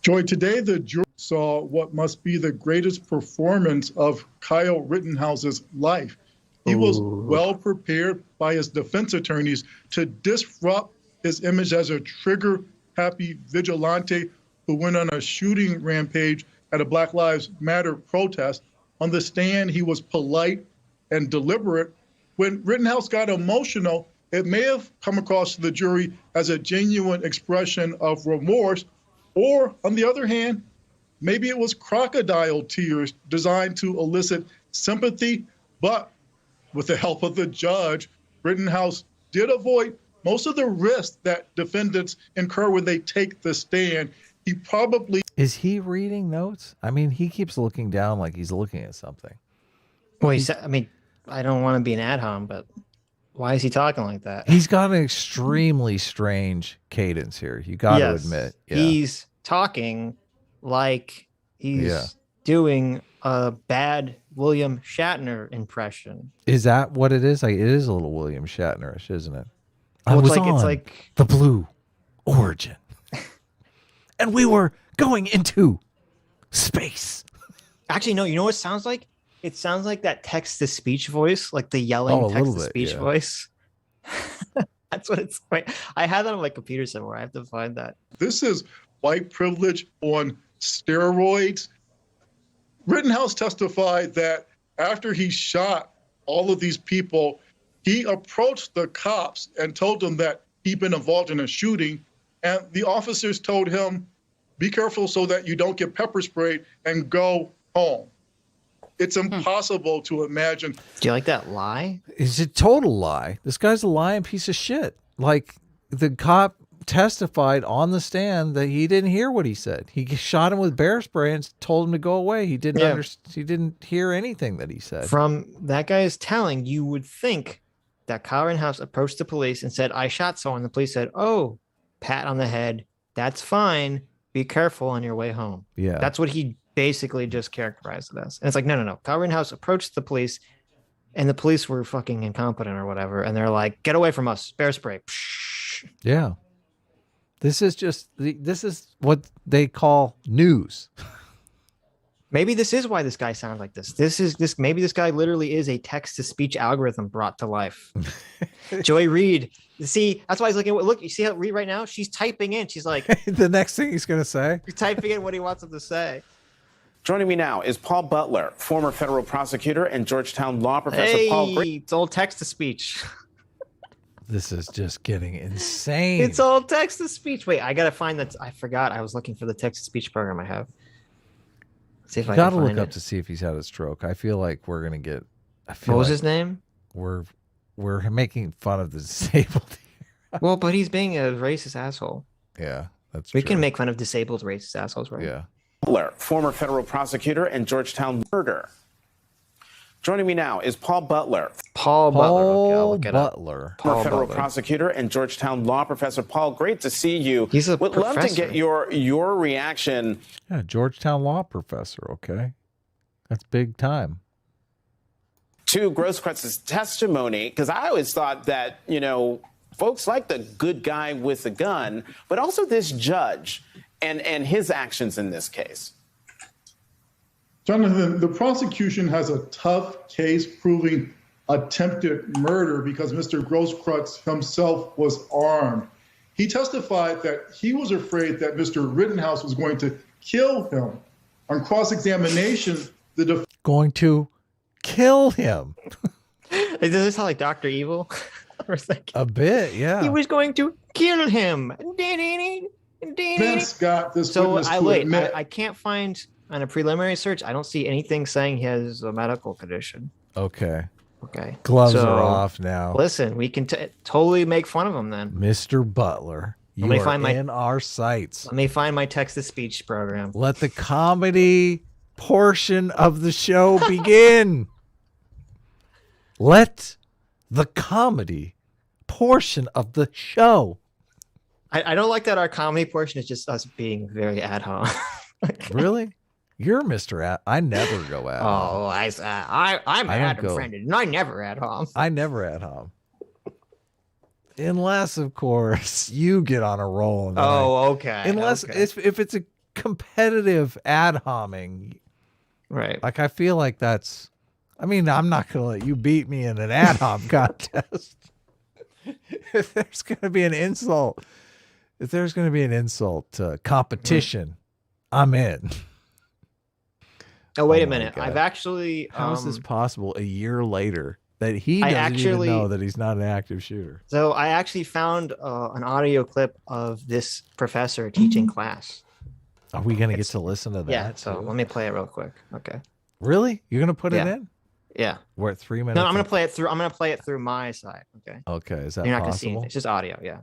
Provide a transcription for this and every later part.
Joy, today the jury saw what must be the greatest performance of Kyle Rittenhouse's life. He was well prepared by his defense attorneys to disrupt his image as a trigger-happy vigilante who went on a shooting rampage at a Black Lives Matter protest. On the stand, he was polite and deliberate. When Rittenhouse got emotional, it may have come across to the jury as a genuine expression of remorse, or on the other hand, maybe it was crocodile tears designed to elicit sympathy. But with the help of the judge, Rittenhouse did avoid most of the risks that defendants incur when they take the stand. He probably... Is he reading notes? I mean, he keeps looking down like he's looking at something. Well, I mean, I don't want to be an ad hom, but why is he talking like that? He's got an extremely strange cadence here. You got to admit. Yeah. He's talking like he's doing a bad William Shatner impression. Is that what it is? Like, it is a little William Shatnerish, isn't it? Well, it's like the Blue Origin. And we were going into space. Actually, no, you know what it sounds like? It sounds like that text-to-speech voice, like the yelling text-to-speech voice. That's what it's like. I have that on my computer somewhere. I have to find that. This is white privilege on steroids. Rittenhouse testified that after he shot all of these people, he approached the cops and told them that he'd been involved in a shooting. And the officers told him, be careful so that you don't get pepper sprayed and go home. It's impossible to imagine. Do you like that lie? It's a total lie. This guy's a lying piece of shit. Like, the cop testified on the stand that he didn't hear what he said. He shot him with bear spray and told him to go away. He didn't he didn't hear anything that he said. From that guy's telling, you would think that Kyle Rittenhouse approached the police and said, I shot someone. The police said, oh, pat on the head. That's fine. Be careful on your way home. Yeah. That's what he basically just characterized it as. And it's like, no. Kyle Rittenhouse approached the police and the police were fucking incompetent or whatever. And they're like, get away from us. Bear spray. Psh. Yeah. This is what they call news. Maybe this is why this guy sounds like this. Maybe this guy literally is a text-to-speech algorithm brought to life. Joy Reid. See, that's why he's looking. Look, you see how Reid right now? She's typing in. She's like, the next thing he's going to say. He's typing in what he wants him to say. Joining me now is Paul Butler, former federal prosecutor and Georgetown law professor. It's all text-to-speech. This is just getting insane. It's all text-to-speech. Wait, I got to find that. I forgot. I was looking for the text-to-speach program I have. See if I gotta look up to see if he's had a stroke. I feel like we're gonna get. What was his name? We're making fun of the disabled here. Well, but he's being a racist asshole. Yeah, that's true. We can make fun of disabled racist assholes, right? Yeah. Butler, former federal prosecutor and Georgetown murder. Joining me now is Paul Butler. Paul Butler. Okay, I'll look it Butler. up. Former federal prosecutor and Georgetown law professor. Paul, great to see you. He's a Would professor. love to get your reaction. Yeah, Georgetown law professor. Okay, that's big time. To Grosskretz's testimony, because I always thought that, folks like the good guy with the gun, but also this judge and his actions in this case. Jonathan, the prosecution has a tough case proving attempted murder because Mr. Grosskreutz himself was armed. He testified that he was afraid that Mr. Rittenhouse was going to kill him. On cross-examination, going to kill him. Does this sound like Dr. Evil? A bit, yeah. He was going to kill him. Vince got this witness to admit. I can't find on a preliminary search. I don't see anything saying he has a medical condition. Okay. Gloves are off now. Listen, we can totally make fun of him then. Mr. Butler, you are in our sights. Let me find my text-to-speech program. Let the comedy portion of the show begin. Let the comedy portion of the show. I don't like that our comedy portion is just us being very ad hoc. Really? You're Mr. Ad. I never go ad hom. Oh, I'm Adam Friended, and I never ad hom. I never ad hom. Unless, of course, you get on a roll. Okay. Unless if it's competitive ad homing. Right. Like, I feel like that's, I mean, I'm not going to let you beat me in an ad hom contest. If there's going to be an insult, to competition, I'm in. Oh, wait a my minute. God. I've actually. How is this possible a year later that he doesn't even know that he's not an active shooter? So I actually found an audio clip of this professor teaching class. Are we going to get to listen to that? Yeah. So too? let me play it real quick. Okay. Really? You're going to put it in? Yeah. We're at 3 minutes. No, I'm going to play it through. I'm going to play it through my side. Okay. Okay. Is that You're not going to possible? see anything. It's just audio. Yeah.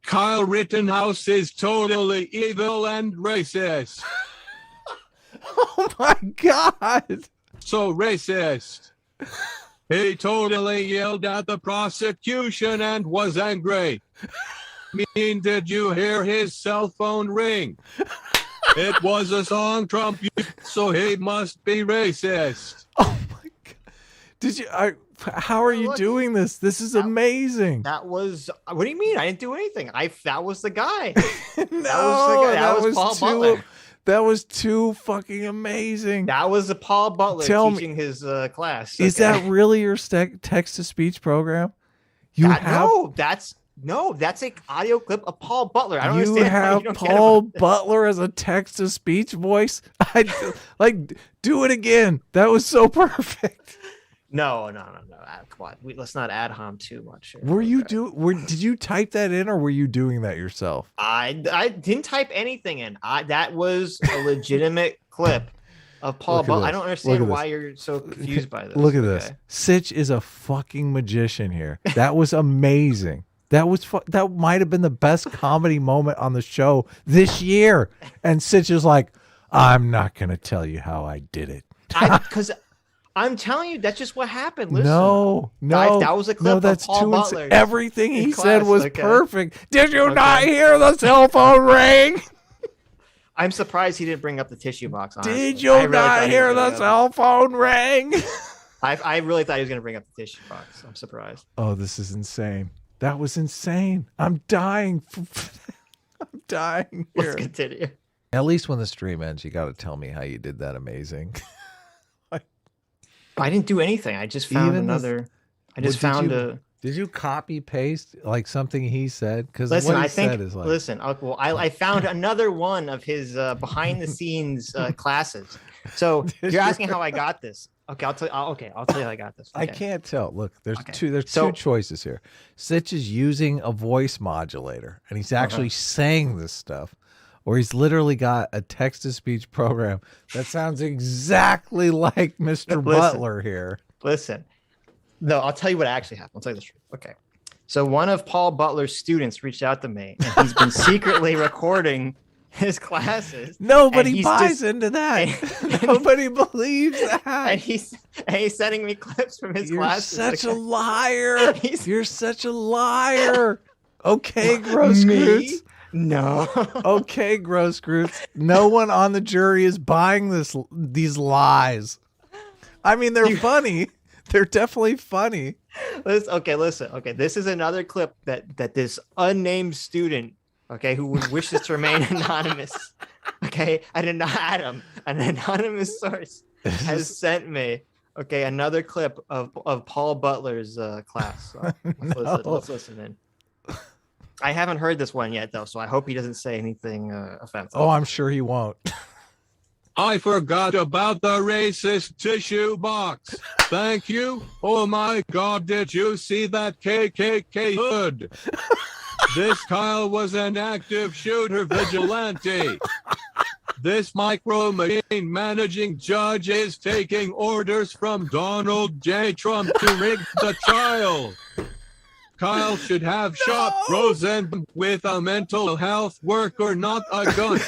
Kyle Rittenhouse is totally evil and racist. Oh my God. So racist. He totally yelled at the prosecution and was angry. Did you hear his cell phone ring? It was a song Trump used, so he must be racist. Oh my God. Did you, how are you doing this? This is amazing. That was, what do you mean? I didn't do anything. That was the guy. That was Paul too, Butler. that was too fucking amazing. That was the Paul Butler teaching his class. Is that really your text to speech program? No, that's an audio clip of Paul Butler. I don't you understand. Have you Paul Butler as a text to speech voice. Do it again. That was so perfect. No. Come on. Let's not ad hom too much. Here. Did you type that in or were you doing that yourself? I didn't type anything in. That was a legitimate clip of Paul Butler. I don't understand why you're so confused by this. Look at this. Sitch is a fucking magician here. That was amazing. That might have been the best comedy moment on the show this year. And Sitch is like, I'm not going to tell you how I did it. Because I'm telling you, that's just what happened. Listen, no, that was a clip of Paul Butler. Everything he said was perfect. Did you not hear the cell phone ring? I'm surprised he didn't bring up the tissue box. Honestly. Did you not hear the cell phone ring? I really thought he was going to bring up the tissue box. I'm surprised. Oh, this is insane. That was insane. I'm dying. I'm dying here. Let's continue. At least when the stream ends, you got to tell me how you did that amazing. I didn't do anything. I just found another. Did you copy paste like something he said? Because listen, what he said is like. Listen, I found another one of his behind the scenes classes. So you're asking how I got this. Okay, I'll tell you. I'll tell you how I got this. Okay. I can't tell. Look, there's two choices here. Sitch is using a voice modulator, and he's actually saying this stuff, or he's literally got a text-to-speech program that sounds exactly like Mr. Butler here. Listen, no, I'll tell you what actually happened. I'll tell you the truth. Okay, so one of Paul Butler's students reached out to me, and he's been secretly recording his classes. Nobody buys into that. Nobody believes that. And he's sending me clips from his classes. You're such a liar. You're such a liar. Okay, Gross Groots. No. Okay, Gross Groots. No one on the jury is buying these lies. I mean, they're funny. They're definitely funny. Listen. Okay, this is another clip that this unnamed student, okay, who wishes to remain anonymous, okay, an anonymous source has sent me, okay, another clip of Paul Butler's class. So let's listen in. I haven't heard this one yet, though, so I hope he doesn't say anything offensive. Oh, I'm sure he won't. I forgot about the racist tissue box. Thank you. Oh my God, did you see that KKK hood? This Kyle was an active shooter vigilante. This micro machine managing judge is taking orders from Donald J. Trump to rig the trial. Kyle should have shot Rosen with a mental health worker, not a gun.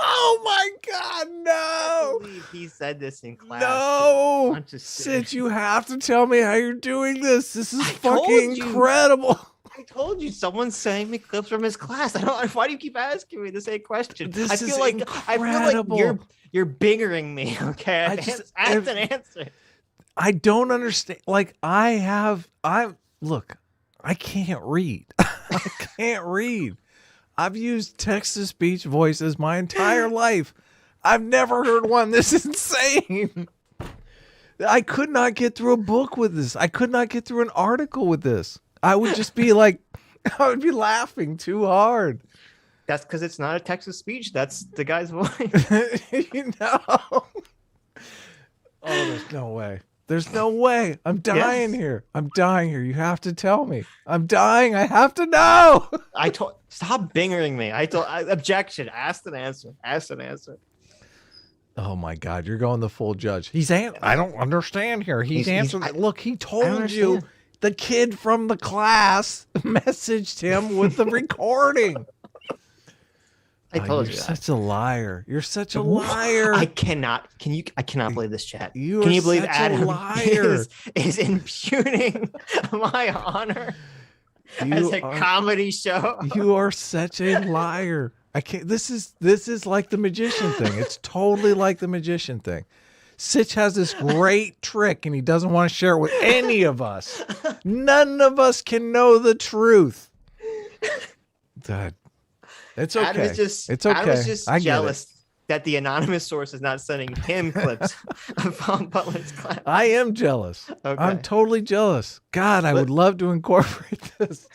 Oh my God, no! I believe he said this in class. No! Sitch, you have to tell me how you're doing this. This is fucking incredible. I told you, someone's sending me clips from his class. I don't. Why do you keep asking me the same question? I feel like you're biggering me. Okay, ask an answer. I don't understand. Like I can't read. I can't read. I've used text-to-speech voices my entire life. I've never heard one this insane. I could not get through a book with this. I could not get through an article with this. I would just be like, I would be laughing too hard. That's because it's not a text-to-speech. That's the guy's voice. You know? Oh, there's no way. There's no way. I'm dying here. I'm dying here. You have to tell me. I'm dying. I have to know. Stop bingering me. Objection. Asked and answered. Asked and answered. Oh my God, you're going the full judge. I don't understand here. He's answering. Look, he told you the kid from the class messaged him with the recording. I told you you're that. such a liar. You're such a liar. I cannot believe this chat. Can you believe such Adam a liar. is impugning my honor as a comedy show? You are such a liar. I can't. This is like the magician thing. It's totally like the magician thing. Sitch has this great trick and he doesn't want to share it with any of us. None of us can know the truth. God. It's okay. Adam is just jealous that the anonymous source is not sending him clips of Von Butler's class. I am jealous. Okay. I'm totally jealous. God, I would love to incorporate this.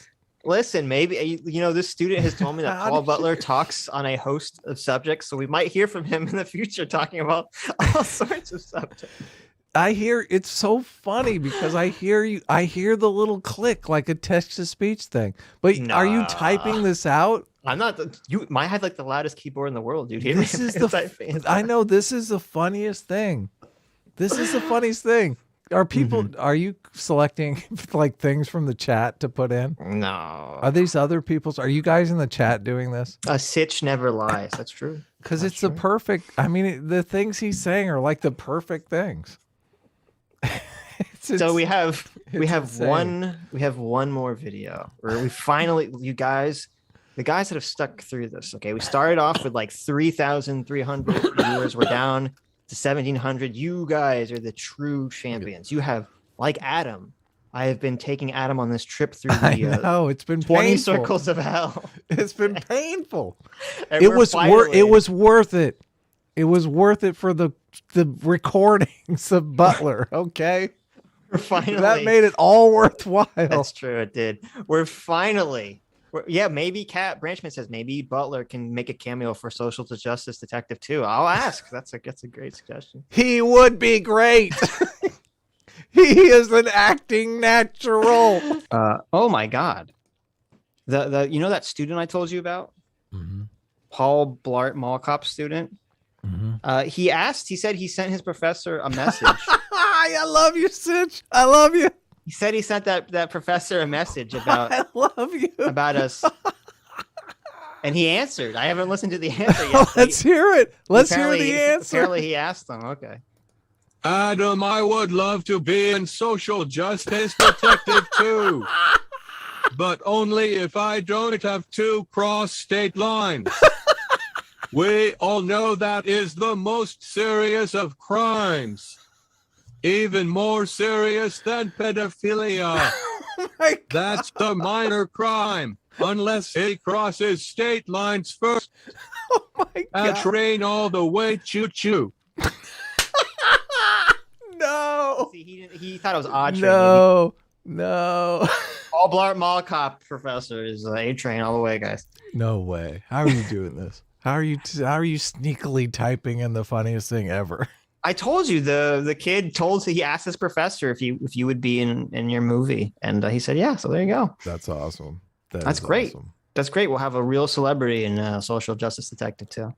Listen, maybe, this student has told me that Paul Butler talks on a host of subjects, so we might hear from him in the future talking about all sorts of subjects. It's so funny because I hear the little click like a text-to-speech thing. But Are you typing this out? I'm not. You might have like the loudest keyboard in the world, dude. This is I know this is the funniest thing. This is the funniest thing. Are people? Are you selecting like things from the chat to put in? No. Are these other people's? Are you guys in the chat doing this? A Sitch never lies. That's true. Because it's true. The perfect. I mean, the things he's saying are like the perfect things. So we have one more video where we finally, you guys. The guys that have stuck through this, okay, we started off with like 3,300 viewers. We're down to 1,700. You guys are the true champions. You have, like Adam, I have been taking Adam on this trip through the it's been 20 painful. circles of hell. It's been painful. It was worth it. It was worth it for the recordings of Butler, okay? Finally, that made it all worthwhile. That's true, it did. Maybe Cat Branchman says maybe Butler can make a cameo for Social Justice Detective 2. I'll ask. That's a great suggestion. He would be great. He is an acting natural. Oh my God. The that student I told you about? Mm-hmm. Paul Blart Mall Cop student. Mm-hmm. He said he sent his professor a message. I love you, Sitch. I love you. He said he sent that professor a message about I love you. About us. And he answered. I haven't listened to the answer yet. Let's hear it. Let's hear the answer. Apparently he asked them. Okay. Adam, I would love to be in Social Justice Detective 2. But only if I don't have to cross state lines. We all know that is the most serious of crimes. Even more serious than pedophilia. Oh my God. That's the minor crime, unless he crosses state lines first. Oh my God. A train all the way choo-choo. No. See, he thought it was odd. No. Paul Blart Mall Cop professor is A train all the way, guys. No way. How are you doing this? How are you sneakily typing in the funniest thing ever? I told you the kid he asked his professor if you would be in your movie, and he said yeah. So there you go. That's awesome. That's great. Awesome. That's great. We'll have a real celebrity in Social Justice Detective too.